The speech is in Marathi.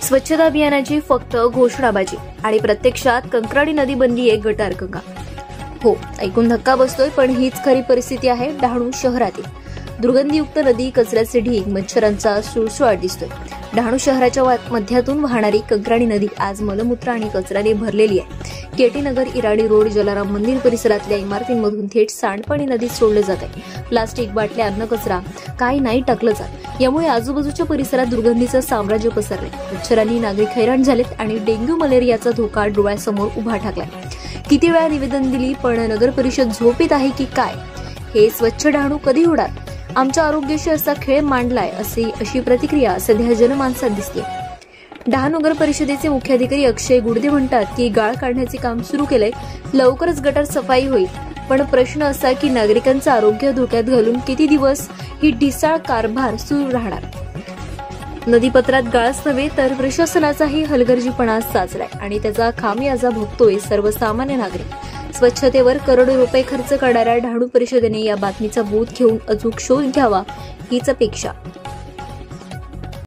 स्वच्छता अभियानाची फक्त घोषणाबाजी आणि प्रत्यक्षात कंकराळी नदी बनली आहे गटारगंगा। हो, ऐकून धक्का बसतोय, पण हीच खरी परिस्थिती आहे डहाणू शहरातील। दुर्गंधीयुक्त नदी, कचऱ्याचे ढीग, मच्छरांचा सुळसुळाट दिसतोय। डहाणू शहराच्या मध्यातून वाहणारी कंकराळी नदी आज मलमूत्र आणि कचऱ्याने भरलेली आहे। केटीनगर, इराणी रोड, जलाराम मंदिर परिसरातल्या इमारतींमधून थेट सांडपाणी नदीत सोडलं जात आहे। प्लास्टिक, बाटल्या, अन्न कचरा काही नाही टाकलं जात। यामुळे आजूबाजूच्या परिसरात दुर्गंधीचं साम्राज्य पसरलंय। मच्छरांनी नागरिक हैराण झालेत आणि डेंग्यू मलेरियाचा धोका डोळ्यासमोर उभा ठाकलाय। किती वेळा निवेदन दिली, पण नगर परिषद झोपीत आहे की काय? हे स्वच्छ डहाणू कधी होणार? आमच्या आरोग्याशी असा खेळ मांडलाय अशी प्रतिक्रिया सध्या जनमानसात दिसते। डहाणू नगर परिषदेचे मुख्याधिकारी अक्षय गुडदे म्हणतात की गाळ काढण्याचे काम सुरू केलंय, लवकरच गटार सफाई होईल। पण प्रश्न असा की नागरिकांचं आरोग्य धोक्यात घालून किती दिवस ही ढिसाळ कारभार सुरू राहणार? नदीपत्रात गाळच नव्हे तर प्रशासनाचाही हलगर्जीपणा साचलाय आणि त्याचा खामियाजा भोगतोय सर्वसामान्य नागरिक। स्वच्छतेवर करोडो रुपये खर्च करणाऱ्या डहाणू परिषदेने या बातमीचा बोध घेऊन अचूक शोध घ्यावा हीच अपेक्षा।